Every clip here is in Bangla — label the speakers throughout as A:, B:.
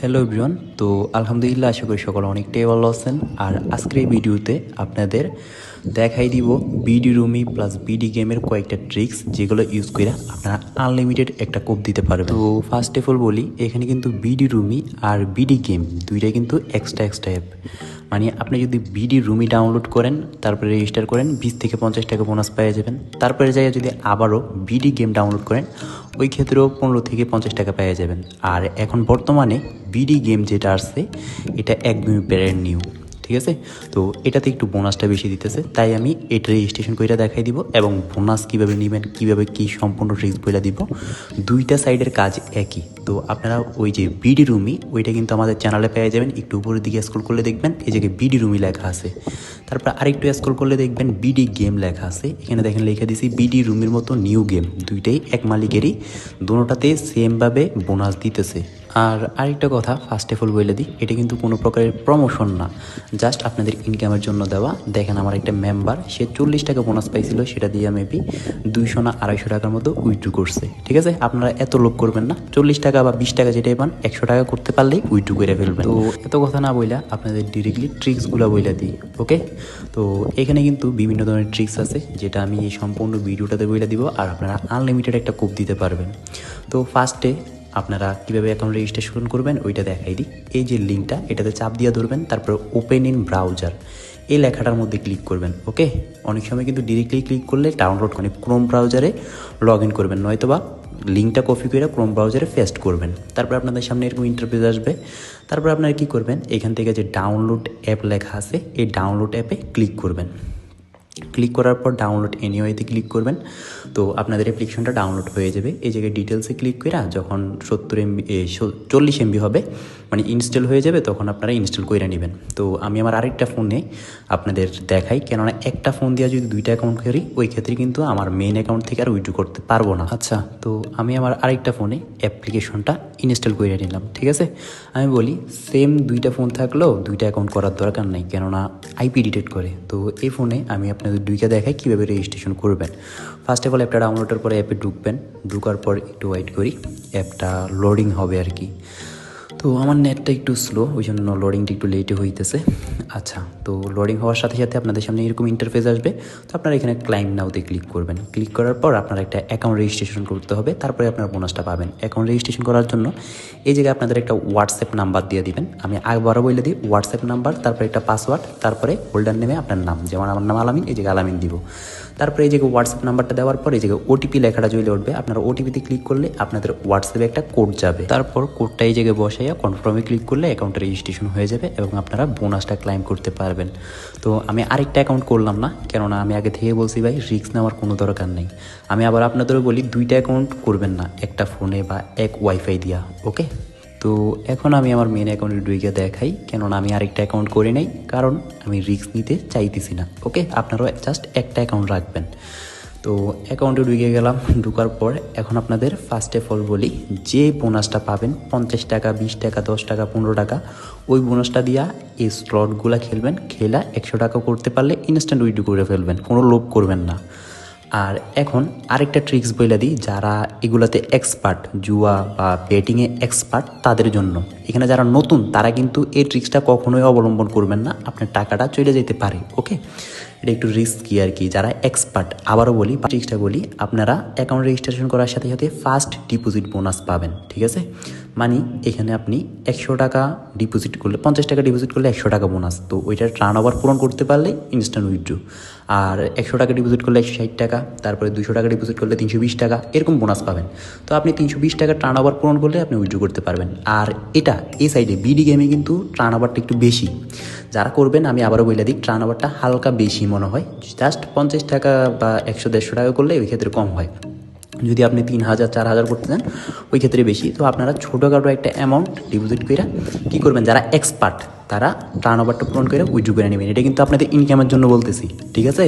A: Hello everyone. তো আলহামদুলিল্লাহ, আশা করি সকলে অনেকটাই ভালো আছেন। আর আজকের এই ভিডিওতে আপনাদের দেখাই দিব বিডি রুমি প্লাস বিডি গেমের কয়েকটা ট্রিক্স, যেগুলো ইউজ করে আপনারা আনলিমিটেড একটা কোপ দিতে পারবেন। তো ফার্স্ট অফ অল বলি, এখানে কিন্তু বিডি রুমি আর বিডি গেম দুইটাই কিন্তু এক্সট্রা অ্যাপ। মানে আপনি যদি বিডি রুমি ডাউনলোড করেন, তারপরে রেজিস্টার করেন, 20 থেকে 50 টাকা বোনাস পেয়ে যাবেন। তারপরে যাই যদি আবারও বিডি গেম ডাউনলোড করেন, ওই ক্ষেত্রেও 15 থেকে 50 টাকা পেয়ে যাবেন। আর এখন বর্তমানে বিডি গেম যেটা আসছে, এটা একদমই ব্র্যান্ড নিউ, ঠিক আছে। তো এটাতে একটু বোনাসটা বেশি দিতেছে, তাই আমি এটা রেজিস্ট্রেশন করে দেখাই দিব এবং বোনাস কীভাবে নেবেন, কীভাবে কী সম্পূর্ণ ট্রিক্স বলে দিব। দুইটা সাইডের কাজ একই। তো আপনারা ওই যে বিডি রুমি, ওইটা কিন্তু আমাদের চ্যানেলে পেয়ে যাবেন। একটু উপরের দিকে স্ক্রল করলে দেখবেন এই জায়গায় বিডি রুমি লেখা আছে। তারপর আরেকটু স্ক্রল করলে দেখবেন বিডি গেম লেখা আছে। এখানে দেখেন লেখা দিছি বিডি রুমির মতো নিউ গেম। দুইটাই এক মালিকেরই, দুটোটাতে সেমভাবে বোনাস দিতেছে। আর আরেকটা কথা ফার্স্ট অফ অল বলে দিই, এটা কিন্তু কোনো প্রকারের প্রমোশন না, জাস্ট আপনাদের ইনকামের জন্য দেওয়া। দেখেন আমার একটা মেম্বার, সে 40 টাকা বোনাস পাইছিল, সেটা দিয়ে মেবি 200 না 250 টাকার মতো উইথড্র করছে, ঠিক আছে। আপনারা এত লোভ করবেন না, 40 টাকা বা 20 টাকা যেটাই পান, 100 টাকা করতে পারলেই উইথড্র করে ফেলবেন। তো এত কথা না বইলা আপনাদের ডিরেক্টলি ট্রিক্সগুলো বইলা দিই, ওকে। তো এখানে কিন্তু বিভিন্ন ধরনের ট্রিক্স আছে, যেটা আমি এই সম্পূর্ণ ভিডিওটাতে বইলা দিব, আর আপনারা আনলিমিটেড একটা কোপ দিতে পারবেন। তো ফার্স্টে আপনারা কীভাবে অ্যাকাউন্ট রেজিস্ট্রেশন করবেন ওইটা দেখাই দিই। এই যে লিঙ্কটা, এটাতে চাপ দিয়ে ধরবেন, তারপর ওপেন ইন ব্রাউজার এই লেখাটার মধ্যে ক্লিক করবেন, ওকে। অনেক সময় কিন্তু ডিরেক্টলি ক্লিক করলে ডাউনলোড মানে ক্রোম ব্রাউজারে লগ ইন করবেন, নয়তো বা লিঙ্কটা কপি করে ক্রোম ব্রাউজারে পেস্ট করবেন। তারপর আপনাদের সামনে এরকম ইন্টারফেস আসবে। তারপর আপনারা কী করবেন, এখান থেকে যে ডাউনলোড অ্যাপ লেখা আছে, এই ডাউনলোড অ্যাপে ক্লিক করবেন। ক্লিক করার পর ডাউনলোড এনিওয়েতে ক্লিক করবেন। তো আপনাদের অ্যাপ্লিকেশনটা ডাউনলোড হয়ে যাবে। এই জায়গায় ডিটেলসে ক্লিক করে যখন 40 MB হবে, মানে ইনস্টল হয়ে যাবে, তখন আপনারা ইনস্টল করে নেবেন। তো আমি আমার আরেকটা ফোনে আপনাদের দেখাই, কেননা একটা ফোন দিয়ে যদি দুইটা অ্যাকাউন্ট করি, ওই ক্ষেত্রে কিন্তু আমার মেন অ্যাকাউন্ট থেকে আর উইথড্র করতে পারবো না। আচ্ছা, তো আমি আমার আরেকটা ফোনে অ্যাপ্লিকেশনটা ইনস্টল করে নিলাম, ঠিক আছে। আমি বলি সেম দুইটা ফোন থাকলেও দুইটা অ্যাকাউন্ট করার দরকার নাই, কেননা আইপি ডিটেক্ট করে। তো এই ফোনে আমি আপনাদের দুইটা দেখাই কীভাবে রেজিস্ট্রেশন করবেন। ফার্স্ট অফ অল অ্যাপটা ডাউনলোডের পরে অ্যাপে ঢুকবেন। ঢুকার পর একটু ওয়েট করি, অ্যাপটা লোডিং হবে আর কি। তো আমার নেটটা একটু স্লো, ওই জন্য লোডিংটা একটু লেটে হইতেছে। আচ্ছা, তো লোডিং হওয়ার সাথে সাথে আপনাদের সামনে এরকম ইন্টারফেস আসবে। তো আপনারা এখানে ক্লাইম নাওতে ক্লিক করবেন। ক্লিক করার পর আপনারা একটা অ্যাকাউন্ট রেজিস্ট্রেশন করতে হবে, তারপরে আপনার বোনাসটা পাবেন। অ্যাকাউন্ট রেজিস্ট্রেশন করার জন্য এই জায়গায় আপনাদের একটা হোয়াটসঅ্যাপ নাম্বার দিয়ে দিবেন। আমি আবারও বলে দিই, হোয়াটসঅ্যাপ নাম্বার, তারপরে একটা পাসওয়ার্ড, তারপরে হোল্ডার নেমে আপনার নাম, যেমন আমার নাম আলামিন, এই জায়গায় আলামিন দিব। তারপরে এই জায়গায় হোয়াটসঅ্যাপ নাম্বারটা দেওয়ার পর এই জায়গায় ওটিপি লেখাটা জ্বলে উঠবে। আপনারা ওটিপিতে ক্লিক করলে আপনাদের হোয়াটসঅ্যাপে একটা কোড যাবে। তারপর কোডটা এই জায়গায় বসাইয়া কনফার্মে ক্লিক করলে অ্যাকাউন্টটা রেজিস্ট্রেশন হয়ে যাবে এবং আপনারা বোনাসটা ক্লাইম করতে পারবেন। তো আমি আরেকটা অ্যাকাউন্ট করলাম না, কেননা আমি আগে থেকে বলছি ভাই, রিস্ক নেওয়ার কোনো দরকার নেই। আমি আবার আপনাদেরও বলি, দুইটা অ্যাকাউন্ট করবেন না, একটা ফোনে বা এক ওয়াইফাই দিয়া, ওকে। তো এখন আমি আমার মেন অ্যাকাউন্টে ঢুকে দেখাই, কেননা আমি আরেকটা অ্যাকাউন্ট করে নাই, কারণ আমি রিস্ক নিতে চাইতেছি না, ওকে। আপনারাও জাস্ট একটা অ্যাকাউন্ট রাখবেন। তো অ্যাকাউন্টে ঢুকে গেলাম। ঢুকার পর এখন আপনাদের ফার্স্ট অফ অল বলি, যে বোনাসটা পাবেন 50 টাকা, 20 টাকা, 10 টাকা, 15 টাকা, ওই বোনাসটা দিয়া এই স্লটগুলো খেলবেন। খেলা 100 টাকা করতে পারলে ইনস্ট্যান্ট উইথড্র করে ফেলবেন, কোনো লোভ করবেন না। আর এখন আরেকটা ট্রিক্স বলে দিই, যারা এগুলাতে এক্সপার্ট, জুয়া বা বেটিংয়ে এক্সপার্ট, তাদের জন্য। এখানে যারা নতুন, তারা কিন্তু এই ট্রিক্সটা কখনোই অবলম্বন করবেন না, আপনার টাকাটা চলে যেতে পারে, ওকে। এটা একটু রিস্কি আর কি। যারা এক্সপার্ট, আবারও বলি, ট্রিক্সটা বলি, আপনারা অ্যাকাউন্ট রেজিস্ট্রেশন করার সাথে সাথে ফার্স্ট ডিপোজিট বোনাস পাবেন, ঠিক আছে। মানে এখানে আপনি 100 টাকা ডিপোজিট করলে, 50 টাকা ডিপোজিট করলে 100 টাকা বোনাস। তো ওইটার টার্ন ওভার পূরণ করতে পারলে ইনস্ট্যান্ট উইথড্র। আর 100 টাকা ডিপোজিট করলে 160 টাকা, তারপরে 200 টাকা ডিপোজিট করলে 320 টাকা, এরকম বোনাস পাবেন। তো আপনি 320 টাকা টার্ন ওভার পূরণ করলে আপনি উইথড্র করতে পারবেন। আর এটা এই সাইডে বিডি গেমে কিন্তু টার্ন ওভারটা একটু বেশি। যারা করবেন, আমি আবারও বলে দিই, টার্ন ওভারটা হালকা বেশি মনে হয়, জাস্ট 50 টাকা বা 100-150 টাকা করলে ওই ক্ষেত্রে কম হয়। যদি আপনি 3000-4000 করতে চান, ওই ক্ষেত্রে বেশি। তো আপনারা ছোটোখাটো একটা অ্যামাউন্ট ডিপোজিট করে কী করবেন, যারা এক্সপার্ট তারা টার্ন ওভারটা পূরণ করে উইথড্র করে নেবেন। এটা কিন্তু আপনাদের ইনকামের জন্য বলতেছি, ঠিক আছে?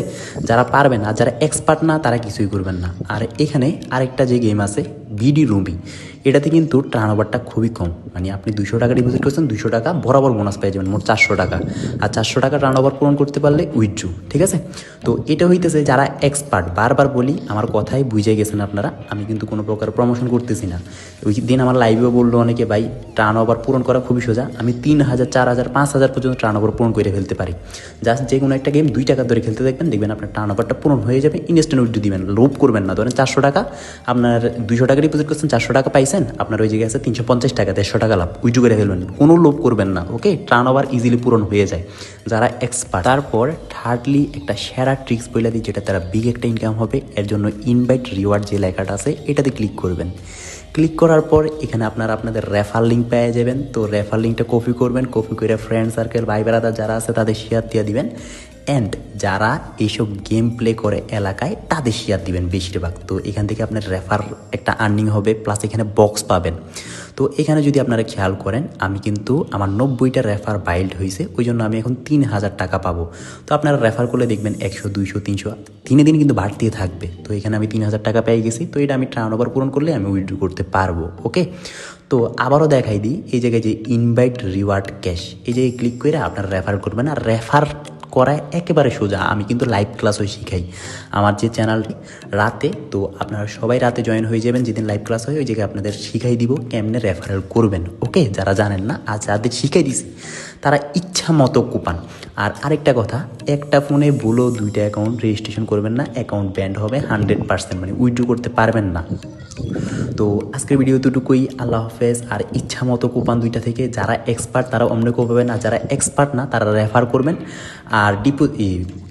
A: যারা পারবেন আর যারা এক্সপার্ট না তারা কিছুই করবেন না। আর এখানে আরেকটা যে গেম আছে বিডি রুমি, এটাতে কিন্তু টার্ন ওভারটা খুবই কম, মানে আপনি 200 টাকা ডিপোজিট করছেন, 200 টাকা বরাবর বোনাস পেয়ে যাবেন, মোট 400 টাকা। আর 400 টাকা টার্ন ওভার পূরণ করতে পারলে উইথড্র, ঠিক আছে? তো এটা হইতেছে যারা এক্সপার্ট। বারবার বলি, আমার কথাই বুঝে গেছেন আপনারা, আমি কিন্তু কোনো প্রকার প্রমোশন করতেছি না। ওই দিন আমার লাইভেও বললো অনেকে, ভাই টার্ন ওভার পূরণ করা খুবই সোজা, আমি 3000, 4000, 5000 পর্যন্ত টার্ন ওভার পূরণ করে ফেলতে পারি। জাস্ট যে কোনো একটা গেম 2 টাকা ধরে খেলতে দেখবেন, দেখবেন আপনার টার্ন ওভারটা পূরণ হয়ে যাবে, ইনস্ট্যান্ট উইথড্র দিবেন, লোভ করবেন না। ধরেন 400 টাকা, আপনার 200 টাকা ডিপোজিট করছেন, 400 টাকা পাইছেন, আপনার ওই জায়গায় আছে 350 টাকা, 150 টাকা লাভ, উইথড্র করে ফেলবেন, কোনো লোভ করবেন না। ওকে, টার্ন ওভার ইজিলি পূরণ হয়ে যায় যারা এক্সপার্ট। তারপর থার্ডলি একটা সেরা ট্রিক্স বলে দিই, যেটা তারা বিগ একটা ইনকাম হবে। এর জন্য ইনভাইট রিওয়ার্ড যে লেখাটা আছে এটাতে ক্লিক করবেন। ক্লিক করার পর এখানে আপনারা আপনাদের রেফার লিঙ্ক পেয়ে যাবেন। তো রেফার লিঙ্কটা কপি করবেন, কপি করে ফ্রেন্ড সার্কেল, ভাই বেড়াদার যারা আছে তাদের শেয়ার দিয়ে দিবেন। অ্যান্ড যারা এইসব গেম প্লে করে এলাকায় তাদের শেয়ার দিবেন বেশিরভাগ। তো এখান থেকে আপনার রেফার একটা আর্নিং হবে, প্লাস এখানে বক্স পাবেন। তো এখানে যদি আপনারা খেয়াল করেন, আমি কিন্তু আমার 90টা রেফার বাইল্ড হয়েছে, ওই জন্য আমি এখন 3000 টাকা পাবো। তো আপনারা রেফার করলে দেখবেন 100, 200, 300 দিনে দিন কিন্তু বাড়তেই থাকবে। তো এখানে আমি 3000 টাকা পেয়ে গেছি। তো এটা আমি টার্ন ওভার পূরণ করলে আমি উইথড্র করতে পারবো। ওকে, তো আবারও দেখাই দিই, এই জায়গায় যে ইনভাইট রিওয়ার্ড ক্যাশ, এই জায়গায় ক্লিক করে আপনারা রেফার করবেন। আর রেফার করা একেবারে সোজা, আমি কিন্তু লাইভ ক্লাসও শিখাই আমার যে চ্যানেলটি রাতে। তো আপনারা সবাই রাতে জয়েন হয়ে যাবেন, যেদিন লাইভ ক্লাস হয় ওই জায়গায় আপনাদের শিখাই দিব কেমনে রেফারেল করবেন। ওকে, যারা জানেন না, আজ যাদের শিখাই দিছি তারা ইচ্ছা মতো কুপান। আর আরেকটা কথা, একটা ফোনে ভুলেও 2টা অ্যাকাউন্ট রেজিস্ট্রেশন করবেন না, অ্যাকাউন্ট ব্যান্ড হবে 100%, মানে উইথড্র করতে পারবেন না। তো আজকের ভিডিও দুটুকুই, আল্লাহ হাফেজ। আর ইচ্ছা মতো কুপান 2টা থেকে, যারা এক্সপার্ট তারা অমনে কোপাবেন, আর যারা এক্সপার্ট না তারা রেফার করবেন। আর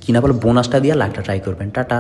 A: কিনা বলে বোনাসটা দিয়ে লাখটা ট্রাই করবেন। টাটা।